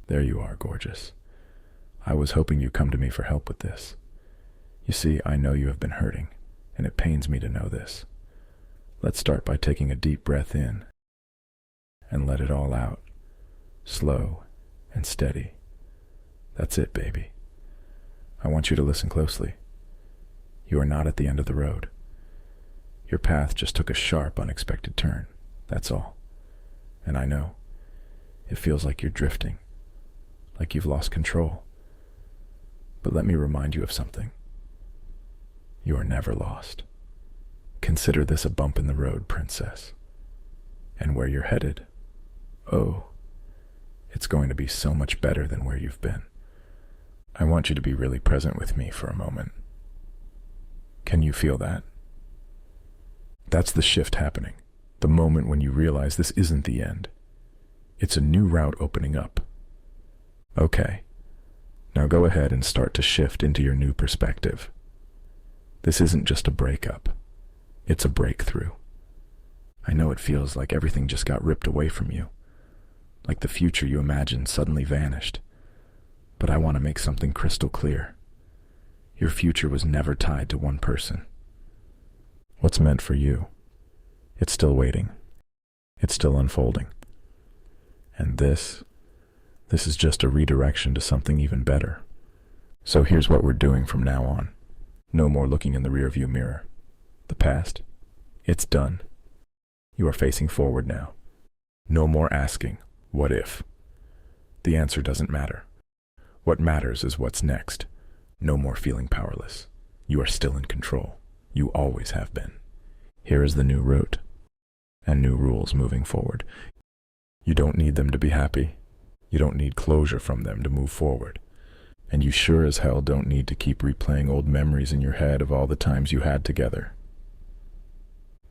There you are, gorgeous. I was hoping you'd come to me for help with this. You see, I know you have been hurting, and it pains me to know this. Let's start by taking a deep breath in and let it all out, slow and steady. That's it, baby. I want you to listen closely. You are not at the end of the road. Your path just took a sharp, unexpected turn. That's all. And I know, it feels like you're drifting, like you've lost control. But let me remind you of something. You are never lost. Consider this a bump in the road, princess. And where you're headed, oh, it's going to be so much better than where you've been. I want you to be really present with me for a moment. Can you feel that? That's the shift happening. The moment when you realize this isn't the end. It's a new route opening up. Okay, now go ahead and start to shift into your new perspective. This isn't just a breakup. It's a breakthrough. I know it feels like everything just got ripped away from you, like the future you imagined suddenly vanished. But I want to make something crystal clear. Your future was never tied to one person. What's meant for you, it's still waiting. It's still unfolding. And this is just a redirection to something even better. So here's what we're doing from now on. No more looking in the rearview mirror. The past, it's done. You are facing forward now. No more asking, what if? The answer doesn't matter. What matters is what's next. No more feeling powerless. You are still in control. You always have been. Here is the new route and new rules moving forward. You don't need them to be happy. You don't need closure from them to move forward. And you sure as hell don't need to keep replaying old memories in your head of all the times you had together.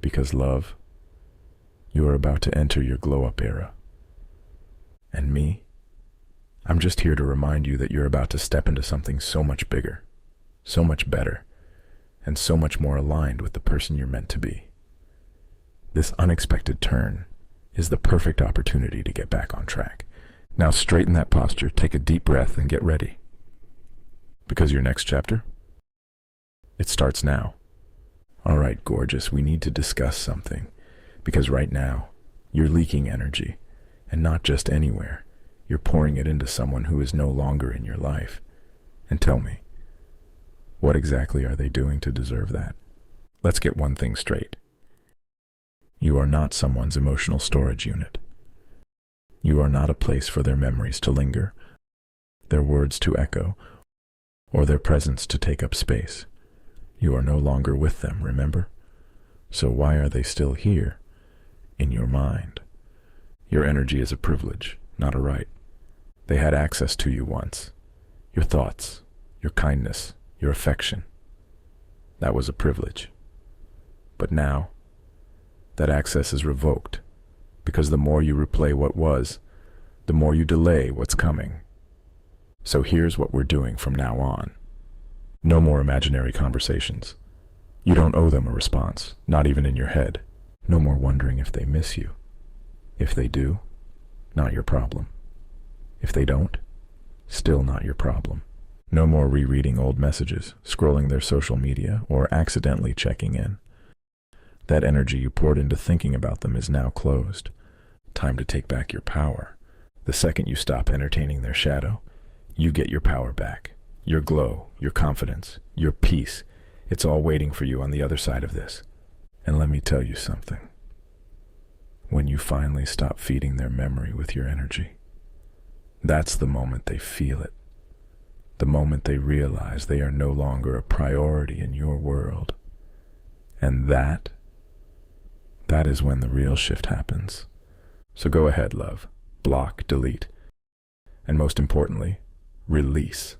Because love, you are about to enter your glow-up era. And me, I'm just here to remind you that you're about to step into something so much bigger, so much better, and so much more aligned with the person you're meant to be. This unexpected turn is the perfect opportunity to get back on track. Now straighten that posture, take a deep breath, and get ready. Because your next chapter, it starts now. All right, gorgeous, we need to discuss something. Because right now, you're leaking energy, and not just anywhere. You're pouring it into someone who is no longer in your life. And tell me, what exactly are they doing to deserve that? Let's get one thing straight. You are not someone's emotional storage unit. You are not a place for their memories to linger, their words to echo, or their presence to take up space. You are no longer with them, remember? So why are they still here, in your mind? Your energy is a privilege, not a right. They had access to you once. Your thoughts, your kindness, your affection. That was a privilege. But now, that access is revoked, because the more you replay what was, the more you delay what's coming. So here's what we're doing from now on. No more imaginary conversations. You don't owe them a response, not even in your head. No more wondering if they miss you. If they do, not your problem. If they don't, still not your problem. No more rereading old messages, scrolling their social media, or accidentally checking in. That energy you poured into thinking about them is now closed. Time to take back your power. The second you stop entertaining their shadow, you get your power back. Your glow, your confidence, your peace. It's all waiting for you on the other side of this. And let me tell you something. When you finally stop feeding their memory with your energy, that's the moment they feel it. The moment they realize they are no longer a priority in your world. And that is when the real shift happens. So go ahead, love. Block, delete, and most importantly, release.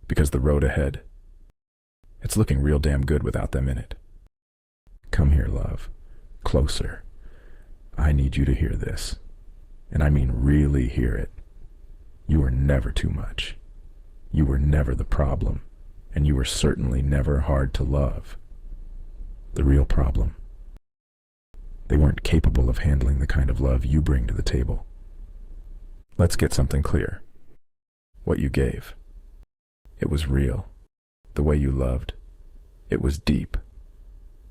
Because the road ahead, it's looking real damn good without them in it. Come here, love. Closer. I need you to hear this. And I mean really hear it. You were never too much. You were never the problem. And you were certainly never hard to love. The real problem, they weren't capable of handling the kind of love you bring to the table. Let's get something clear. What you gave, it was real. The way you loved, it was deep.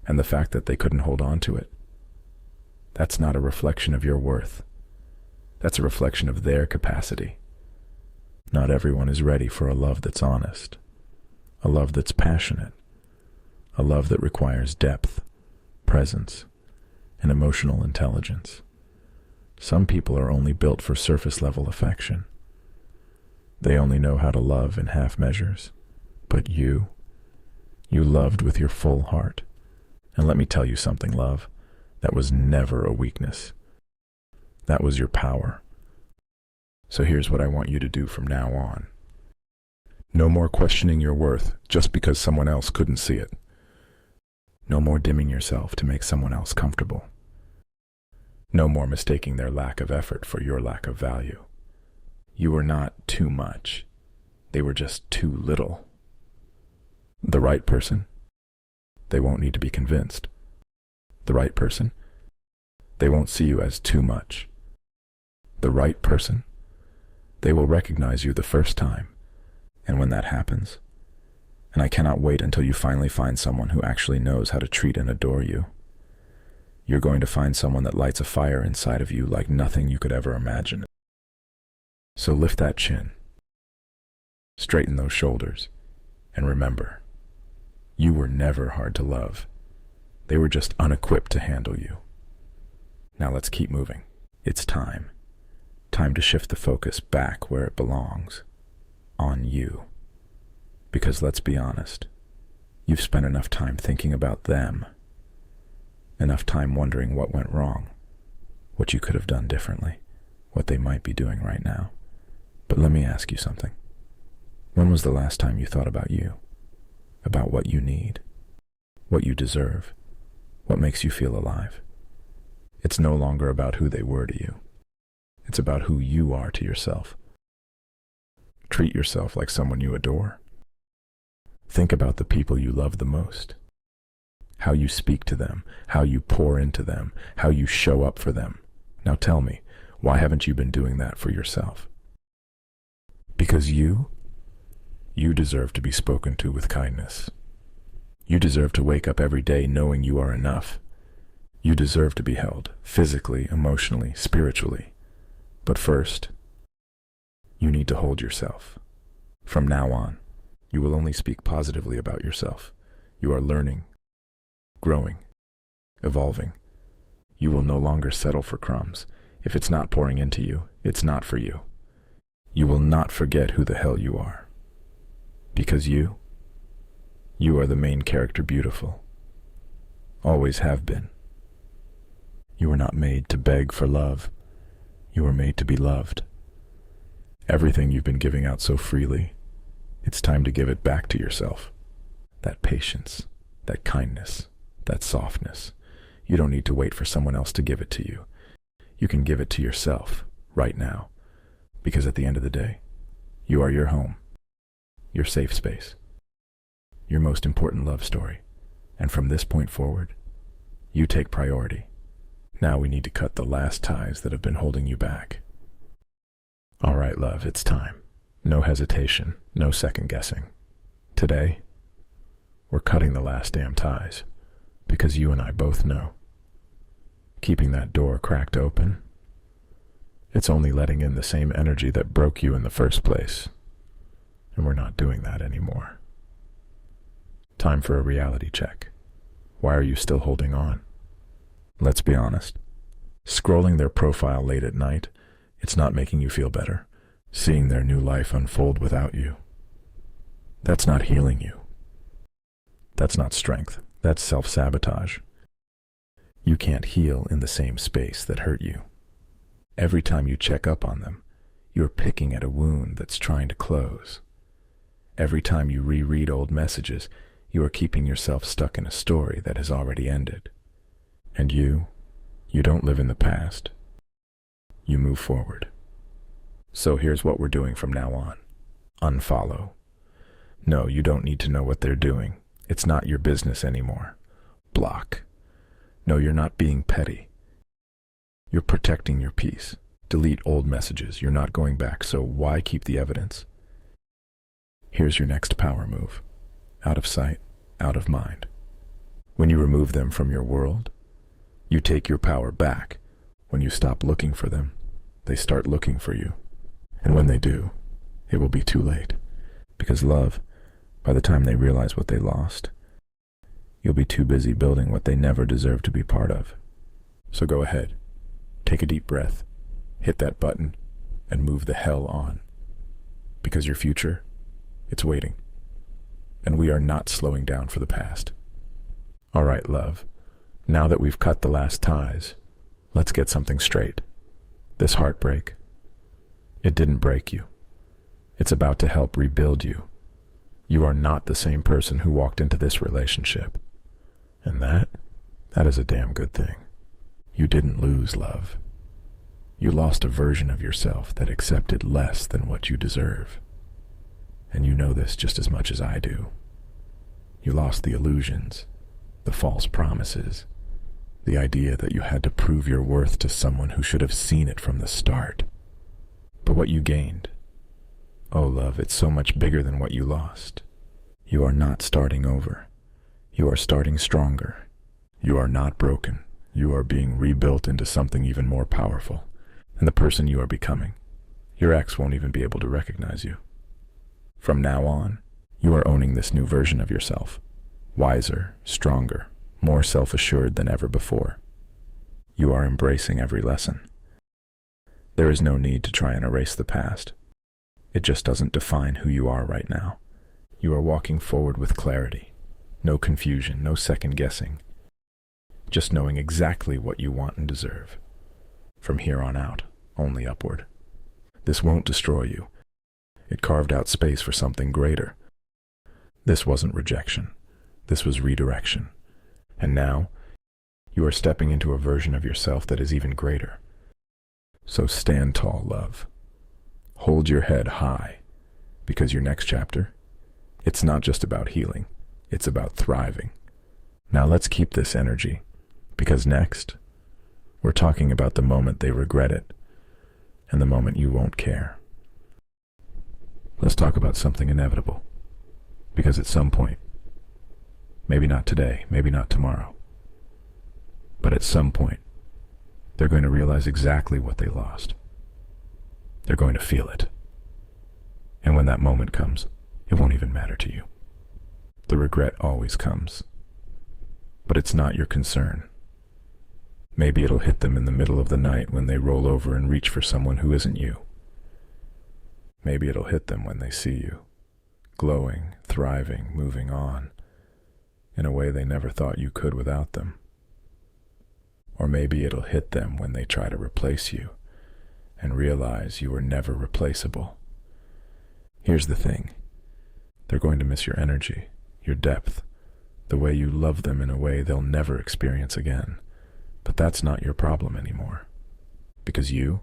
And the fact that they couldn't hold on to it, that's not a reflection of your worth. That's a reflection of their capacity. Not everyone is ready for a love that's honest, a love that's passionate, a love that requires depth, presence, and emotional intelligence. Some people are only built for surface-level affection. They only know how to love in half measures. But you loved with your full heart. And let me tell you something, love, that was never a weakness. That was your power. So here's what I want you to do from now on. No more questioning your worth just because someone else couldn't see it. No more dimming yourself to make someone else comfortable. No more mistaking their lack of effort for your lack of value. You were not too much. They were just too little. The right person, they won't need to be convinced. The right person, they won't see you as too much. The right person, they will recognize you the first time. And when that happens, and I cannot wait until you finally find someone who actually knows how to treat and adore you, you're going to find someone that lights a fire inside of you like nothing you could ever imagine. So lift that chin, straighten those shoulders, and remember, you were never hard to love. They were just unequipped to handle you. Now let's keep moving. It's time. Time to shift the focus back where it belongs, on you. Because let's be honest, you've spent enough time thinking about them, enough time wondering what went wrong, what you could have done differently, what they might be doing right now. But let me ask you something. When was the last time you thought about you? About what you need, what you deserve, what makes you feel alive? It's no longer about who they were to you. It's about who you are to yourself. Treat yourself like someone you adore. Think about the people you love the most. How you speak to them, how you pour into them, how you show up for them. Now tell me, why haven't you been doing that for yourself? Because you deserve to be spoken to with kindness. You deserve to wake up every day knowing you are enough. You deserve to be held, physically, emotionally, spiritually. But first, you need to hold yourself. From now on, you will only speak positively about yourself. You are learning, growing, evolving. You will no longer settle for crumbs. If it's not pouring into you, it's not for you. You will not forget who the hell you are. Because you are the main character beautiful. Always have been. You were not made to beg for love. You were made to be loved. Everything you've been giving out so freely, it's time to give it back to yourself. That patience, that kindness, that softness. You don't need to wait for someone else to give it to you. You can give it to yourself right now. Because at the end of the day, you are your home, your safe space, your most important love story. And from this point forward, you take priority. Now we need to cut the last ties that have been holding you back. All right, love, it's time. No hesitation, no second guessing. Today, we're cutting the last damn ties, because you and I both know. Keeping that door cracked open, it's only letting in the same energy that broke you in the first place. And we're not doing that anymore. Time for a reality check. Why are you still holding on? Let's be honest. Scrolling their profile late at night, it's not making you feel better. Seeing their new life unfold without you, that's not healing you. That's not strength. That's self-sabotage. You can't heal in the same space that hurt you. Every time you check up on them, you're picking at a wound that's trying to close. Every time you reread old messages, you are keeping yourself stuck in a story that has already ended. And you don't live in the past. You move forward. So here's what we're doing from now on. Unfollow. No, you don't need to know what they're doing. It's not your business anymore. Block. No, you're not being petty. You're protecting your peace. Delete old messages. You're not going back, so why keep the evidence? Here's your next power move. Out of sight, out of mind. When you remove them from your world, you take your power back. When you stop looking for them, they start looking for you. And when they do, it will be too late. Because love, by the time they realize what they lost, you'll be too busy building what they never deserved to be part of. So go ahead, take a deep breath, hit that button, and move the hell on. Because your future, it's waiting. And we are not slowing down for the past. All right, love. Now that we've cut the last ties, let's get something straight. This heartbreak, it didn't break you. It's about to help rebuild you. You are not the same person who walked into this relationship. And that is a damn good thing. You didn't lose, love. You lost a version of yourself that accepted less than what you deserve. And you know this just as much as I do. You lost the illusions, the false promises, the idea that you had to prove your worth to someone who should have seen it from the start. But what you gained, oh love, it's so much bigger than what you lost. You are not starting over. You are starting stronger. You are not broken. You are being rebuilt into something even more powerful. And the person you are becoming, your ex won't even be able to recognize you. From now on, you are owning this new version of yourself. Wiser, stronger, more self-assured than ever before. You are embracing every lesson. There is no need to try and erase the past. It just doesn't define who you are right now. You are walking forward with clarity. No confusion, no second guessing. Just knowing exactly what you want and deserve. From here on out, only upward. This won't destroy you. It carved out space for something greater. This wasn't rejection. This was redirection. And now, you are stepping into a version of yourself that is even greater. So stand tall, love. Hold your head high, because your next chapter, it's not just about healing, it's about thriving. Now let's keep this energy, because next, we're talking about the moment they regret it, and the moment you won't care. Let's talk about something inevitable, because at some point, maybe not today, maybe not tomorrow, but at some point, they're going to realize exactly what they lost. They're going to feel it. And when that moment comes, it won't even matter to you. The regret always comes. But it's not your concern. Maybe it'll hit them in the middle of the night when they roll over and reach for someone who isn't you. Maybe it'll hit them when they see you, glowing, thriving, moving on, in a way they never thought you could without them. Or maybe it'll hit them when they try to replace you and realize you were never replaceable. Here's the thing. They're going to miss your energy, your depth, the way you love them in a way they'll never experience again. But that's not your problem anymore. Because you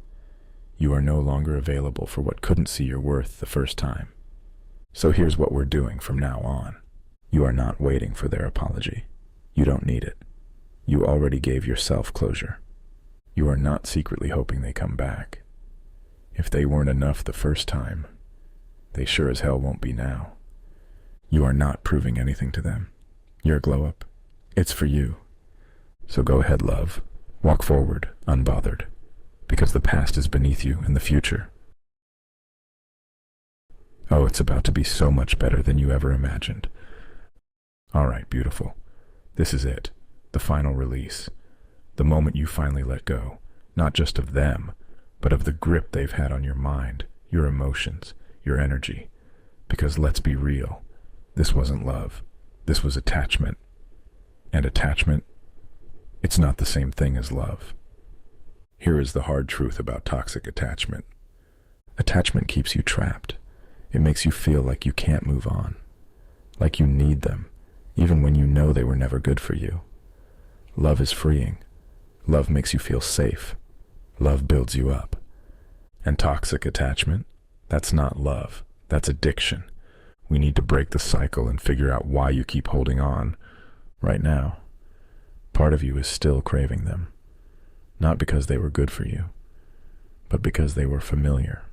are no longer available for what couldn't see your worth the first time. So here's what we're doing from now on. You are not waiting for their apology. You don't need it. You already gave yourself closure. You are not secretly hoping they come back. If they weren't enough the first time, they sure as hell won't be now. You are not proving anything to them. Your glow-up, it's for you. So go ahead, love. Walk forward, unbothered, because the past is beneath you and the future. Oh, it's about to be so much better than you ever imagined. All right, beautiful. This is it. The final release. The moment you finally let go, not just of them, but of the grip they've had on your mind, your emotions, your energy. Because let's be real, this wasn't love. This was attachment. And attachment, it's not the same thing as love. Here is the hard truth about toxic attachment. Attachment keeps you trapped. It makes you feel like you can't move on, like you need them, even when you know they were never good for you. Love is freeing. Love makes you feel safe. Love builds you up. And toxic attachment, that's not love. That's addiction. We need to break the cycle and figure out why you keep holding on. Right now, part of you is still craving them. Not because they were good for you, but because they were familiar,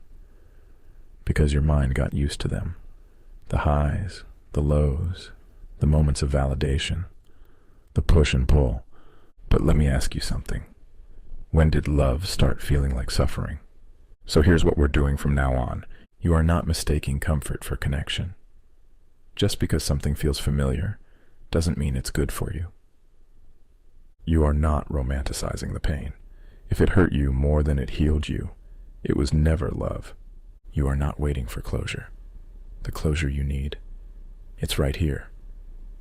because your mind got used to them. The highs, the lows, the moments of validation, the push and pull. But let me ask you something. When did love start feeling like suffering? So here's what we're doing from now on. You are not mistaking comfort for connection. Just because something feels familiar doesn't mean it's good for you. You are not romanticizing the pain. If it hurt you more than it healed you, it was never love. You are not waiting for closure. The closure you need, it's right here.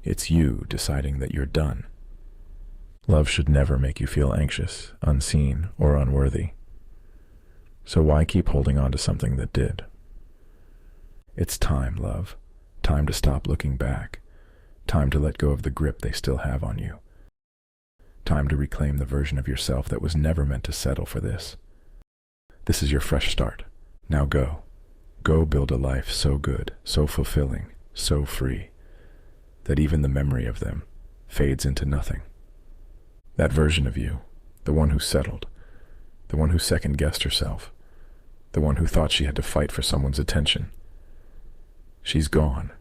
It's you deciding that you're done. Love should never make you feel anxious, unseen, or unworthy. So why keep holding on to something that did? It's time, love. Time to stop looking back. Time to let go of the grip they still have on you. Time to reclaim the version of yourself that was never meant to settle for this. This is your fresh start. Now go. Go build a life so good, so fulfilling, so free, that even the memory of them fades into nothing. That version of you, the one who settled, the one who second-guessed herself, the one who thought she had to fight for someone's attention. She's gone.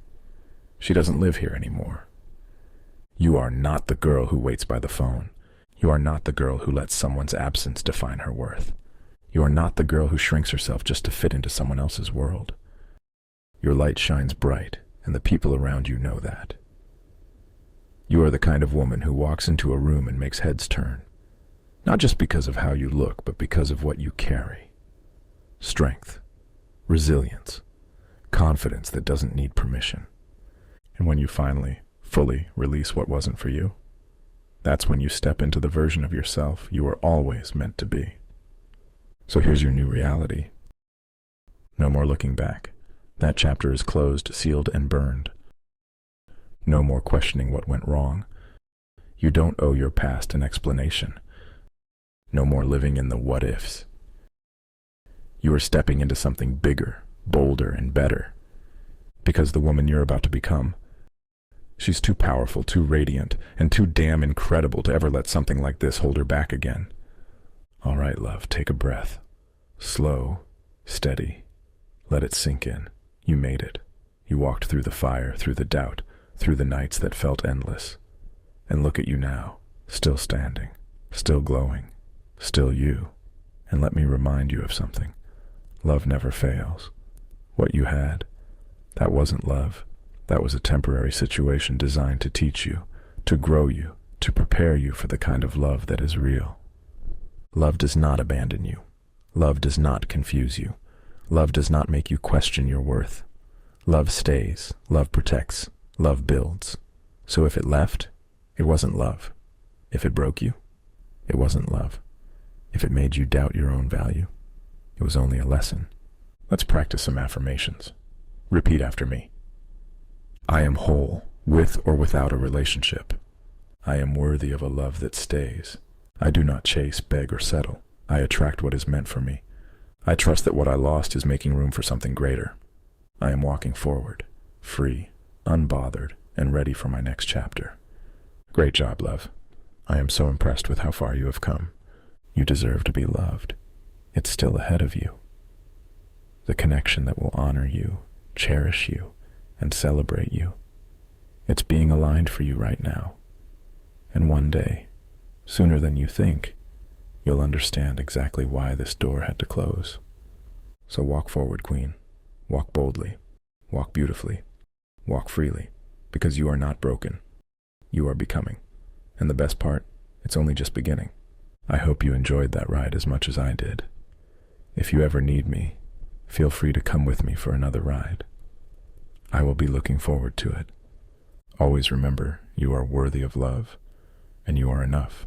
She doesn't live here anymore. You are not the girl who waits by the phone. You are not the girl who lets someone's absence define her worth. You are not the girl who shrinks herself just to fit into someone else's world. Your light shines bright, and the people around you know that. You are the kind of woman who walks into a room and makes heads turn, not just because of how you look, but because of what you carry. Strength, resilience, confidence that doesn't need permission. And when you finally, fully release what wasn't for you, that's when you step into the version of yourself you were always meant to be. So here's your new reality. No more looking back. That chapter is closed, sealed, and burned. No more questioning what went wrong. You don't owe your past an explanation. No more living in the what-ifs. You are stepping into something bigger, bolder, and better. Because the woman you're about to become, she's too powerful, too radiant, and too damn incredible to ever let something like this hold her back again. All right, love, take a breath. Slow, steady. Let it sink in. You made it. You walked through the fire, through the doubt, through the nights that felt endless. And look at you now, still standing, still glowing, still you. And let me remind you of something. Love never fails. What you had, that wasn't love. That was a temporary situation designed to teach you, to grow you, to prepare you for the kind of love that is real. Love does not abandon you. Love does not confuse you. Love does not make you question your worth. Love stays. Love protects. Love builds. So if it left, it wasn't love. If it broke you, it wasn't love. If it made you doubt your own value, it was only a lesson. Let's practice some affirmations. Repeat after me. I am whole, with or without a relationship. I am worthy of a love that stays. I do not chase, beg, or settle. I attract what is meant for me. I trust that what I lost is making room for something greater. I am walking forward, free, unbothered, and ready for my next chapter. Great job, love. I am so impressed with how far you have come. You deserve to be loved. It's still ahead of you. The connection that will honor you, cherish you, and celebrate you. It's being aligned for you right now. And one day, sooner than you think, you'll understand exactly why this door had to close. So walk forward, Queen. Walk boldly. Walk beautifully. Walk freely. Because you are not broken. You are becoming. And the best part, it's only just beginning. I hope you enjoyed that ride as much as I did. If you ever need me, feel free to come with me for another ride. I will be looking forward to it. Always remember, you are worthy of love, and you are enough.